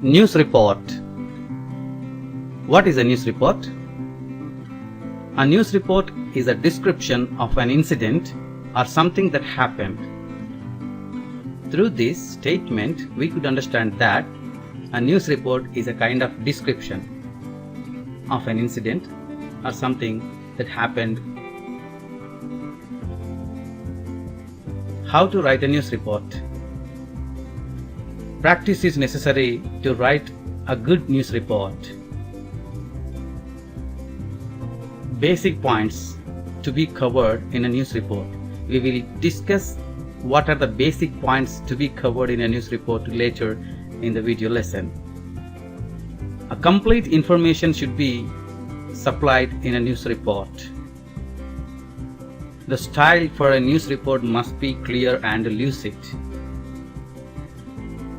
News report. What is a news report? A news report is a description of an incident or something that happened. Through this statement, we could understand that a news report is a kind of description of an incident or something that happened. How to write a news report? Practice is necessary to write a good news report. Basic points to be covered in a news report. We will discuss what are the basic points to be covered in a news report later in the video lesson. A complete information should be supplied in a news report. The style for a news report must be clear and lucid.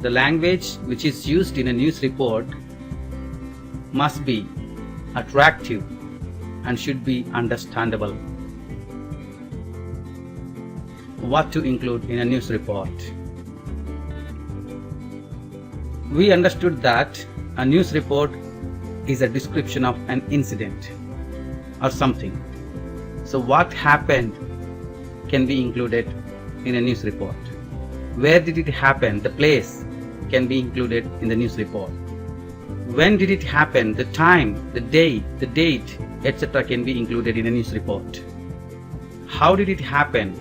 The language which is used in a news report must be attractive and should be understandable. What to include in a news report? We understood that a news report is a description of an incident or something. So what happened can be included in a news report. Where did it happen? The place can be included in the news report. When did it happen? The time, the day, the date, etc. can be included in a news report. How did it happen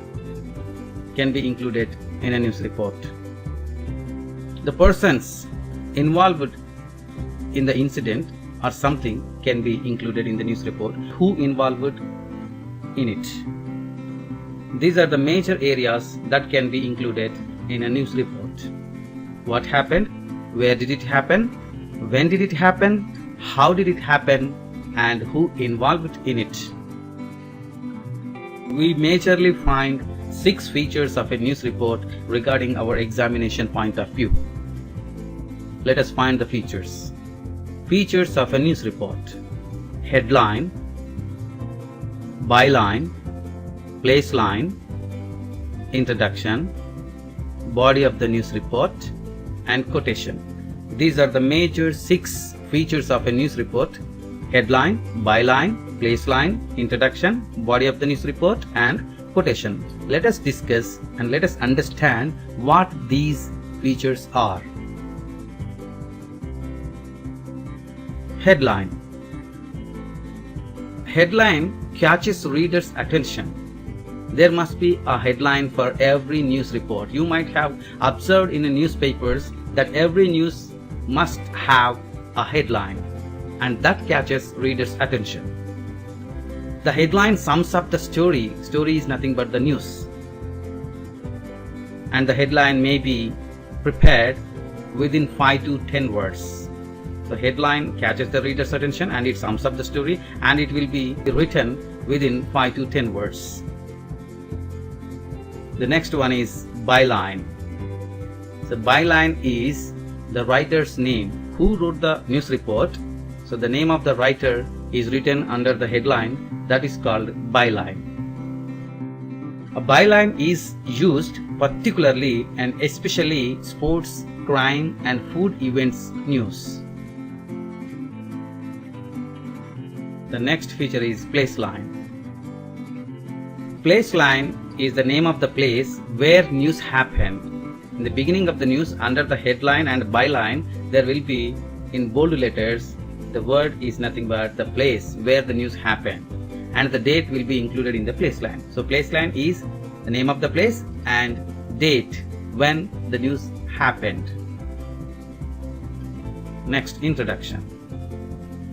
can be included in a news report. The persons involved in the incident or something can be included in the news report. Who involved in it? These are the major areas that can be included in a news report. What happened? Where did it happen? When did it happen? How did it happen? And who involved in it? We majorly find 6 features of a news report regarding our examination point of view. Let us find the features. Features of a news report: headline, byline, placeline, introduction, body of the news report, and quotation. These are the major 6 features of a news report: headline, byline, placeline, introduction, body of the news report, and quotation. Let us discuss and let us understand what these features are. Headline. Headline catches readers' attention. There must be a headline for every news report. You might have observed in the newspapers that every news must have a headline, and that catches readers' attention. The headline sums up the story. Story is nothing but the news. And the headline may be prepared within 5 to 10 words. So headline catches the reader's attention and it sums up the story, and it will be written within 5 to 10 words. The next one is byline. So byline is the writer's name. Who wrote the news report? So the name of the writer is written under the headline. That is called byline. A byline is used particularly and especially sports, crime, and food events news. The next feature is placeline. Placeline is the name of the place where news happened. In the beginning of the news, under the headline and byline, there will be in bold letters, the word is nothing but the place where the news happened, and the date will be included in the placeline. So placeline is the name of the place and date when the news happened. Next, introduction.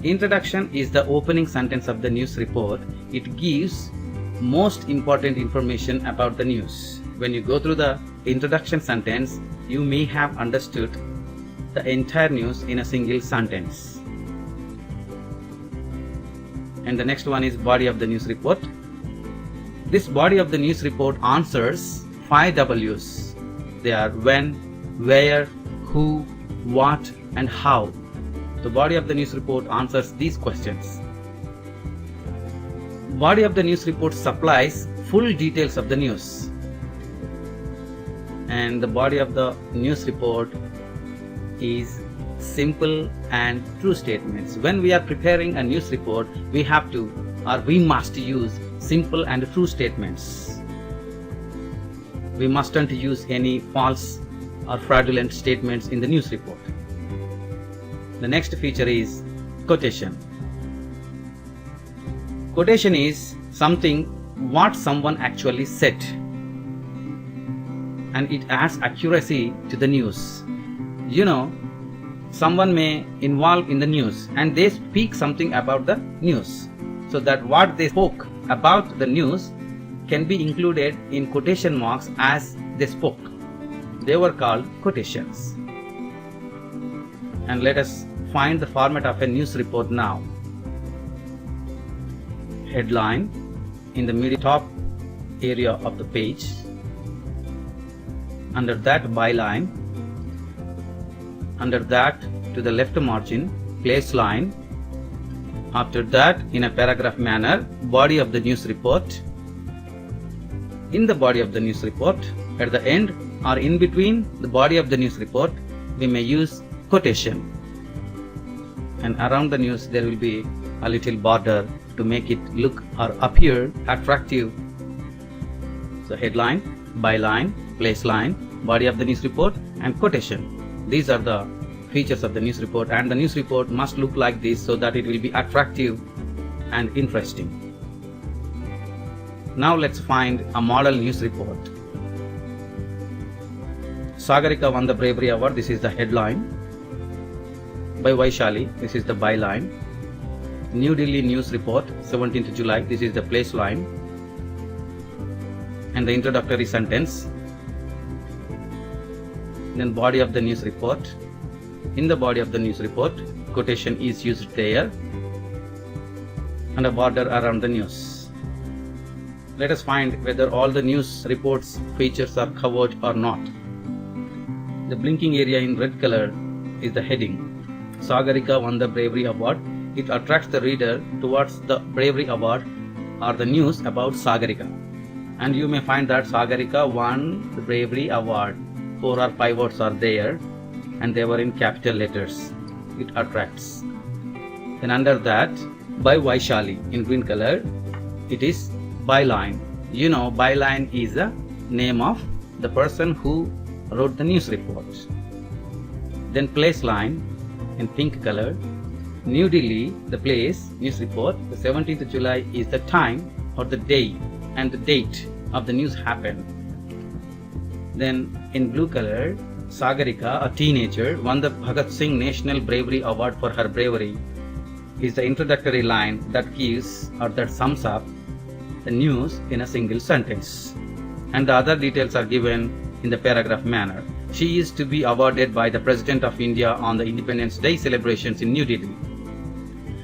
Introduction is the opening sentence of the news report. It gives most important information about the news. When you go through the introduction sentence, you may have understood the entire news in a single sentence. And the next one is body of the news report. This body of the news report answers 5 W's. They are when, where, who, what, and how. The body of the news report answers these questions. Body of the news report supplies full details of the news. And the body of the news report is simple and true statements. When we are preparing a news report, we have to or we must use simple and true statements. We mustn't use any false or fraudulent statements in the news report. The next feature is quotation. Quotation is something what someone actually said, and it adds accuracy to the news. Someone may involve in the news and they speak something about the news, so that what they spoke about the news can be included in quotation marks as they spoke. They were called quotations. And let us find the format of a news report now. Headline in the middle top area of the page. Under that, byline. Under that, to the left margin, place line. After that, in a paragraph manner, body of the news report. In the body of the news report, at the end or in between the body of the news report, we may use quotation. And around the news there will be a little border to make it look or appear attractive. So headline, byline, place line, body of the news report, and quotation. These are the features of the news report, and the news report must look like this so that it will be attractive and interesting. Now let's find a model news report. Sagarika won the Bravery Award. This is the headline. By Vaishali. This is the byline. New Delhi News Report, 17th July. This is the place line. And the introductory sentence. Then body of the news report. In the body of the news report, quotation is used there, and a border around the news. Let us find whether all the news reports features are covered or not. The blinking area in red color is the heading. Sagarika won the Bravery Award. It attracts the reader towards the Bravery Award or the news about Sagarika. And you may find that Sagarika won the Bravery Award. 4 or 5 words are there, and they were in capital letters. It attracts. Then under that, by Vaishali in green color, it is byline. Byline is the name of the person who wrote the news report. Then place line in pink color. New Delhi, the place, news report. The 17th July is the time or the day and the date of the news happened. Then in blue color, Sagarika, a teenager, won the Bhagat Singh National Bravery Award for her bravery, is the introductory line that gives or that sums up the news in a single sentence. And the other details are given in the paragraph manner. She is to be awarded by the President of India on the Independence Day celebrations in New Delhi.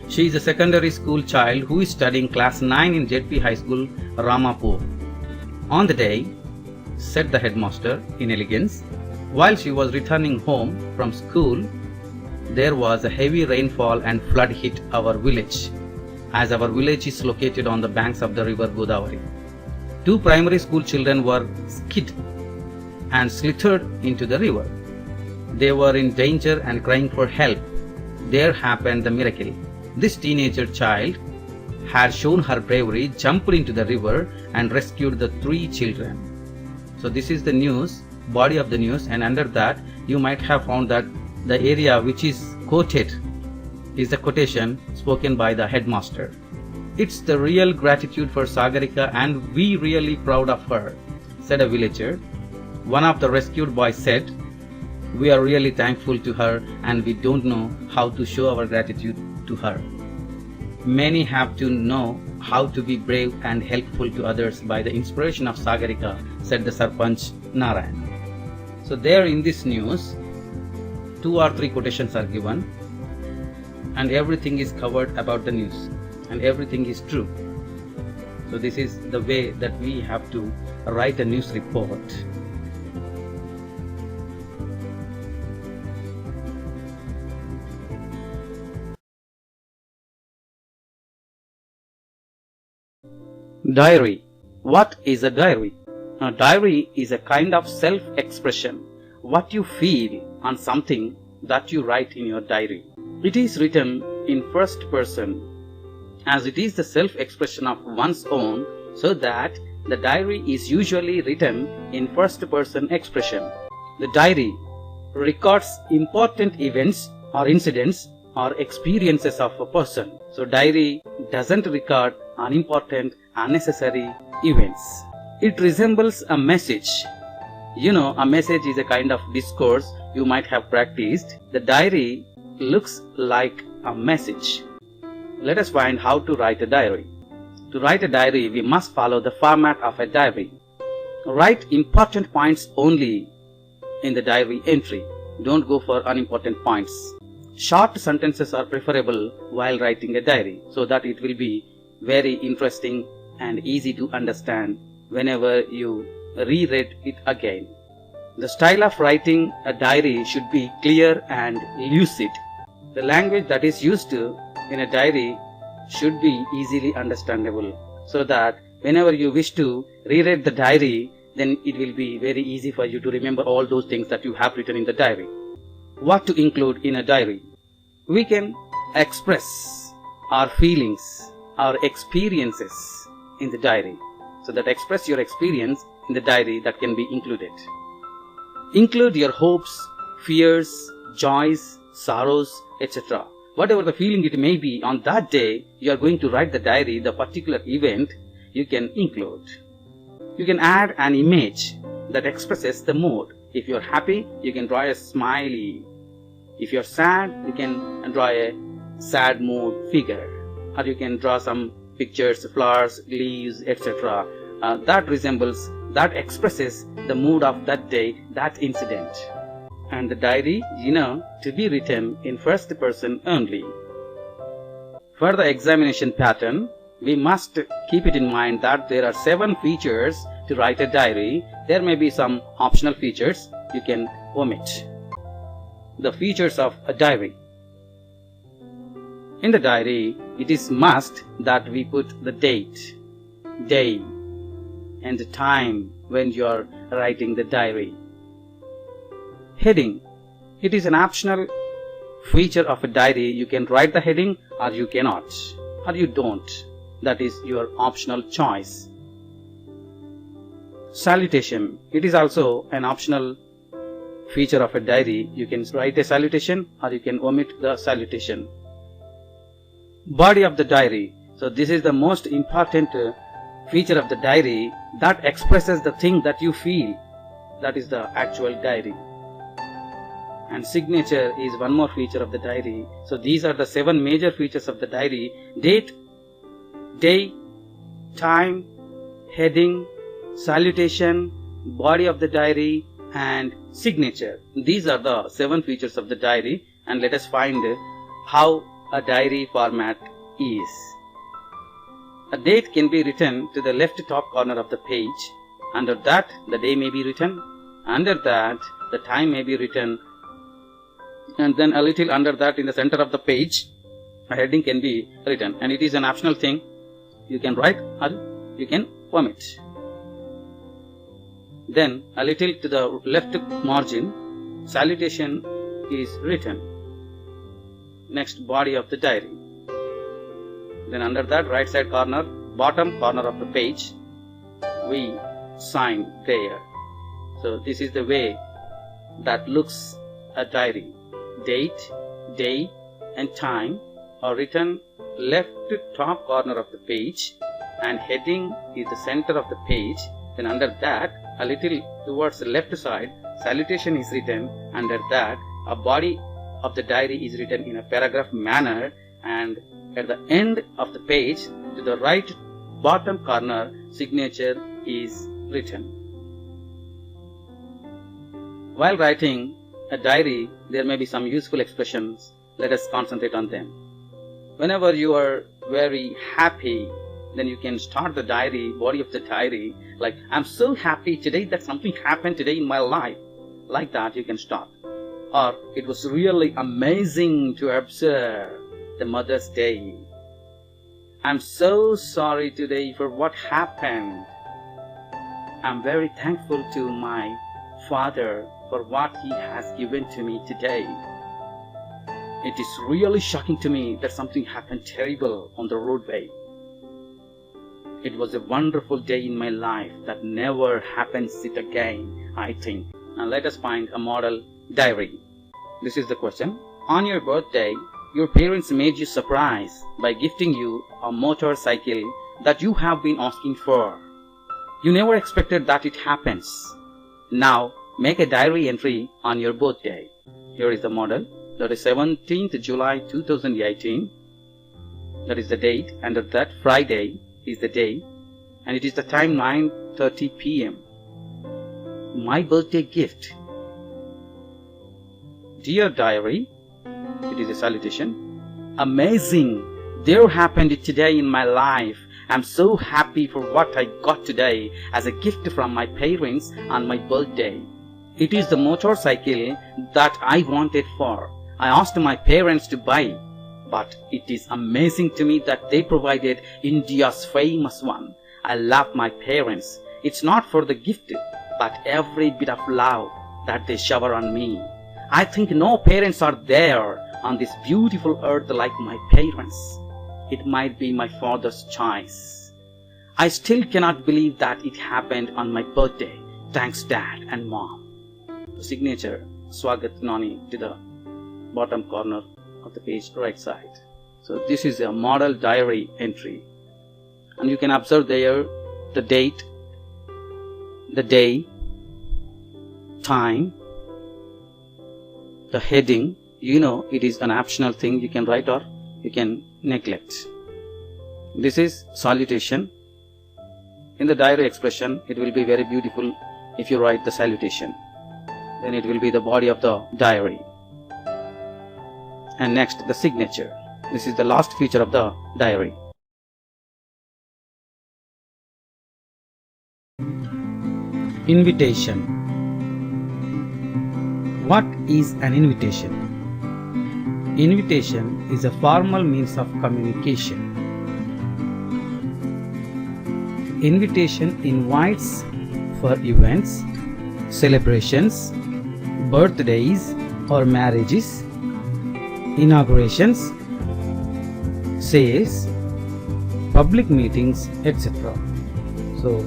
She is a secondary school child who is studying class 9 in JP High School, Ramapur. On the day, said the headmaster in elegance, while she was returning home from school, there was a heavy rainfall and flood hit our village, as our village is located on the banks of the river Godavari. 2 primary school children were skid and slithered into the river. They were in danger and crying for help. There happened the miracle. This teenager child had shown her bravery, jumped into the river and rescued the 3 children. So this is the news, body of the news, and under that you might have found that the area which is quoted is the quotation spoken by the headmaster. It's the real gratitude for Sagarika and we really proud of her, said a villager. One of the rescued boys said, we are really thankful to her and we don't know how to show our gratitude to her. Many have to know how to be brave and helpful to others by the inspiration of Sagarika, said the Sarpanch Narayan. So there in this news, 2 or 3 quotations are given and everything is covered about the news and everything is true. So this is the way that we have to write a news report. Diary. What is a diary? A diary is a kind of self-expression. What you feel on something that you write in your diary. It is written in first person, as it is the self-expression of one's own, so that the diary is usually written in first person expression. The diary records important events or incidents or experiences of a person. So diary doesn't record unimportant, unnecessary events. It resembles a message. You know, a message is a kind of discourse you might have practiced. The diary looks like a message. Let us find how to write a diary. To write a diary, we must follow the format of a diary. Write important points only in the diary entry. Don't go for unimportant points. Short sentences are preferable while writing a diary, so that it will be very interesting and easy to understand whenever you reread it again. The style of writing a diary should be clear and lucid. The language that is used in a diary should be easily understandable, so that whenever you wish to reread the diary, then it will be very easy for you to remember all those things that you have written in the diary. What to include in a diary? We can express our feelings, our experiences in the diary. So that express your experience in the diary, that can be included. Include your hopes, fears, joys, sorrows, etc. Whatever the feeling it may be on that day, you are going to write the diary, the particular event, you can include. You can add an image that expresses the mood. If you're happy, you can draw a smiley. If you're sad, you can draw a sad mood figure. Or you can draw some pictures, flowers, leaves, etc. That expresses the mood of that day, that incident. And the diary, to be written in first person only. For the examination pattern, we must keep it in mind that there are 7 features to write a diary. There may be some optional features you can omit. The features of a diary. In the diary, it is must that we put the date, day, and the time when you are writing the diary. Heading. It is an optional feature of a diary. You can write the heading or you cannot, or you don't. That is your optional choice. Salutation. It is also an optional feature of a diary. You can write a salutation or you can omit the salutation. Body of the diary. So this is the most important feature of the diary, that expresses the thing that you feel. That is the actual diary. And signature is one more feature of the diary. So these are the 7 major features of the diary: date, day, time, heading, salutation, body of the diary, and signature. These are the 7 features of the diary, and let us find how a diary format is. A date can be written to the left top corner of the page. Under that, the day may be written. Under that, the time may be written. And then a little under that, in the center of the page, a heading can be written. And it is an optional thing. You can write or you can omit. Then a little to the left margin, salutation is written. Next, body of the diary. Then under that, right side corner, bottom corner of the page, we sign there. So this is the way that looks a diary. Date, day, and time are written left top corner of the page, and heading is the center of the page. Then under that, a little towards the left side, salutation is written. Under that, a body of the diary is written in a paragraph manner, and at the end of the page, to the right bottom corner, signature is written. While writing a diary, there may be some useful expressions. Let us concentrate on them. Whenever you are very happy, then you can start the diary, body of the diary, like, I'm so happy today that something happened today in my life. Like that you can start. Or, it was really amazing to observe the Mother's Day. I'm so sorry today for what happened. I'm very thankful to my father for what he has given to me today. It is really shocking to me that something happened terrible on the roadway. It was a wonderful day in my life that never happens it again, I think. Now let us find a model diary. This is the question. On your birthday, your parents made you surprise by gifting you a motorcycle that you have been asking for. You never expected that it happens. Now make a diary entry on your birthday. Here is the model. That is 17th July 2018. That is the date, and that Friday is the day, and it is the time 9:30 p.m. My birthday gift. Dear diary, it is a salutation. Amazing! There happened it today in my life. I'm so happy for what I got today as a gift from my parents on my birthday. It is the motorcycle that I wanted for. I asked my parents to buy, but it is amazing to me that they provided India's famous one. I love my parents. It's not for the gift, but every bit of love that they shower on me. I think no parents are there on this beautiful earth like my parents. It might be my father's choice. I still cannot believe that it happened on my birthday. Thanks Dad and Mom. The signature, Swagat Nani, to the bottom corner of the page right side. So this is a model diary entry, and you can observe there the date, the day, time, the heading. You know it is an optional thing, you can write or you can neglect. This is salutation. In the diary expression, it will be very beautiful if you write the salutation. Then it will be the body of the diary. And next, the signature. This is the last feature of the diary. Invitation. What is an invitation? Invitation is a formal means of communication. Invitation invites for events, celebrations, birthdays or marriages, inaugurations, sales, public meetings, etc. So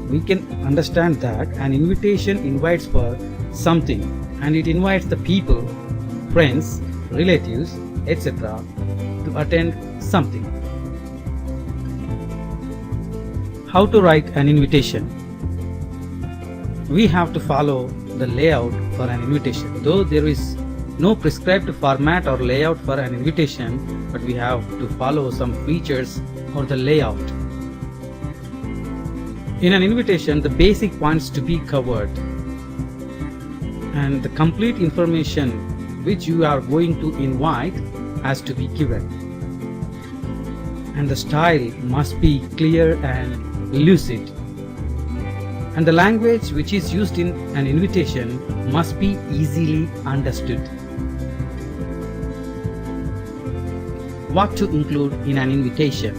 we can understand that an invitation invites for something, and it invites the people, friends, relatives, etc. to attend something. How to write an invitation? We have to follow the layout for an invitation. Though there is no prescribed format or layout for an invitation, but we have to follow some features or the layout. In an invitation, the basic points to be covered and the complete information which you are going to invite has to be given. And the style must be clear and lucid. And the language which is used in an invitation must be easily understood. What to include in an invitation?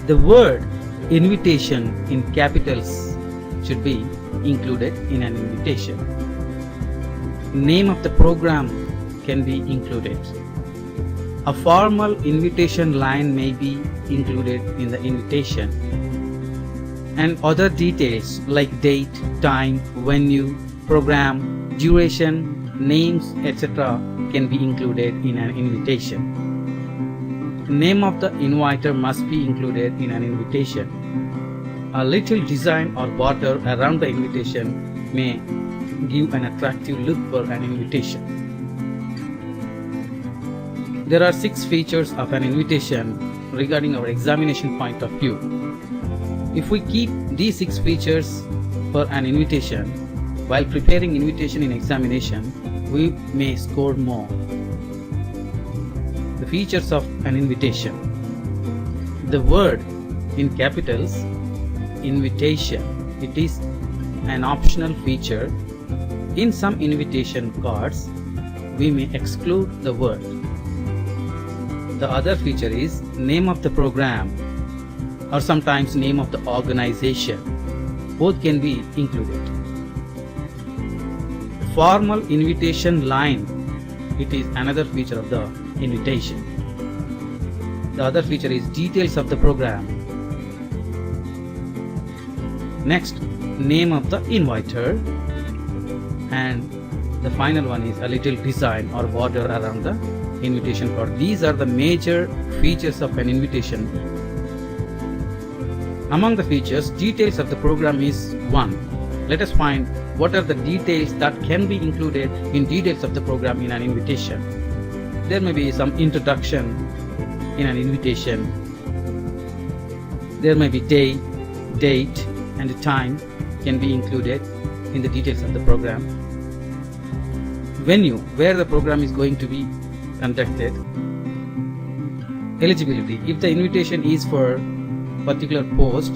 The word invitation in capitals should be included in an invitation. Name of the program can be included. A formal invitation line may be included in the invitation. And other details like date, time, venue, program, duration, names, etc. can be included in an invitation. Name of the inviter must be included in an invitation. A little design or border around the invitation may give an attractive look for an invitation. There are 6 features of an invitation regarding our examination point of view. If we keep these 6 features for an invitation while preparing invitation in examination, we may score more. The features of an invitation. The word in capitals, invitation. It is an optional feature. In some invitation cards, we may exclude the word. The other feature is name of the program, or sometimes name of the organization. Both can be included. Formal invitation line it is another feature of the invitation. The other feature is details of the program. Next, name of the inviter, and the final one is a little design or border around the invitation card. These are the major features of an invitation. Among the features, details of the program is one. Let us find what are the details that can be included in details of the program in an invitation. There may be some introduction in an invitation. There may be day, date, and time can be included in the details of the program. Venue, where the program is going to be conducted. Eligibility, if the invitation is for particular post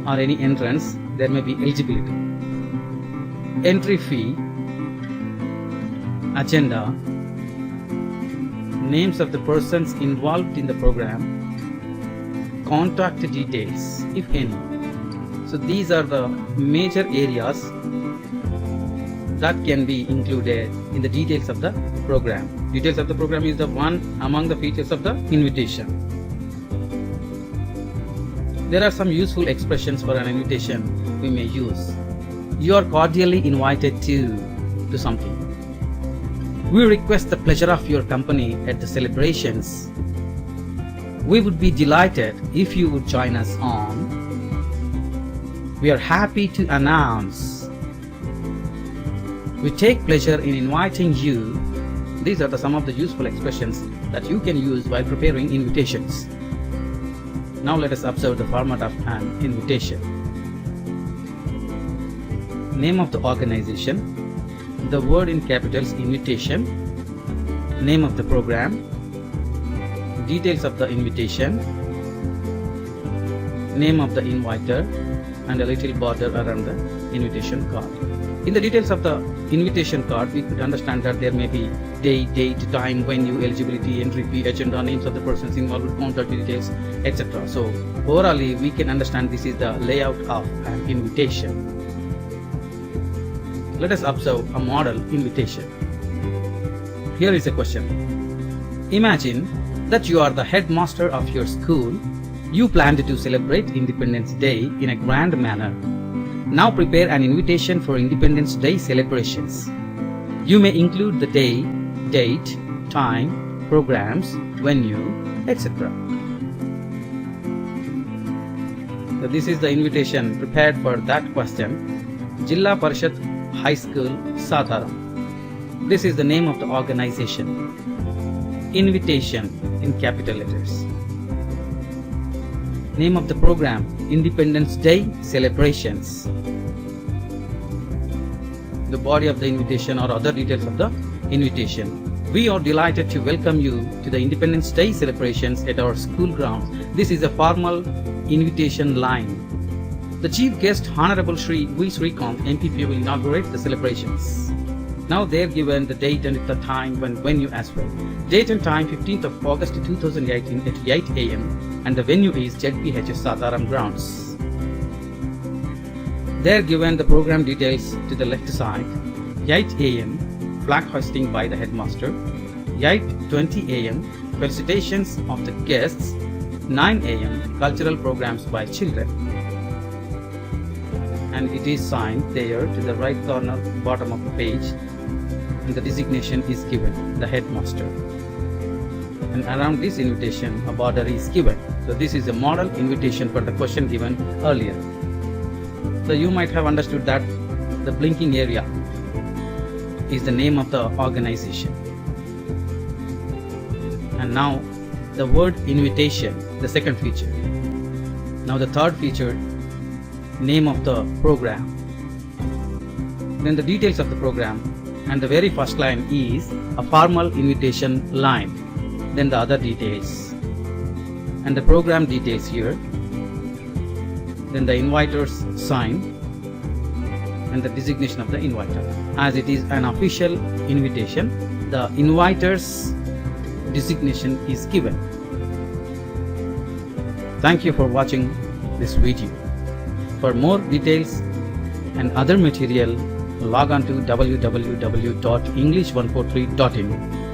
or any entrance, there may be eligibility. Entry fee, agenda, names of the persons involved in the program, contact details, if any. So these are the major areas that can be included in the details of the program. Details of the program is the one among the features of the invitation. There are some useful expressions for an invitation we may use. You are cordially invited to something. We request the pleasure of your company at the celebrations. We would be delighted if you would join us on. We are happy to announce. We take pleasure in inviting you. These are some of the useful expressions that you can use while preparing invitations. Now let us observe the format of an invitation. Name of the organization, the word in capitals invitation, name of the program, details of the invitation, name of the inviter, and a little border around the invitation card. In the details of the invitation card, we could understand that there may be day, date, time, venue, eligibility, entry fee, agenda, names of the persons involved, contact details, etc. So overall, we can understand this is the layout of an invitation. Let us observe a model invitation. Here is a question. Imagine that you are the headmaster of your school. You planned to celebrate Independence Day in a grand manner. Now prepare an invitation for Independence Day celebrations. You may include the day, date, time, programs, venue, etc. So this is the invitation prepared for that question. Jilla Parishad High School, Sataram. This is the name of the organization. Invitation in capital letters. Name of the program, Independence Day celebrations. The body of the invitation or other details of the invitation. We are delighted to welcome you to the Independence Day celebrations at our school grounds. This is a formal invitation line. The chief guest, Honorable Shri V. Srikanth, MPP, will inaugurate the celebrations. Now they are given the date and the time and venue as well. Date and time 15th of August 2018 at 8 a.m. and the venue is ZPHS Sataram grounds. They are given the program details to the left side. 8 a.m. flag hoisting by the headmaster. 8:20 a.m. felicitations of the guests. 9 a.m. cultural programs by children. And it is signed there to the right corner bottom of the page, and the designation is given, the headmaster. And around this invitation a border is given. So this is a model invitation for the question given earlier. So you might have understood that the blinking area is the name of the organization. And now the word invitation, the second feature. Now the third feature, name of the program. Then the details of the program, and the very first line is a formal invitation line. Then the other details and the program details here. Then the inviter's sign and the designation of the inviter. As it is an official invitation, the inviter's designation is given. Thank you for watching this video. For more details and other material, log on to www.english143.in.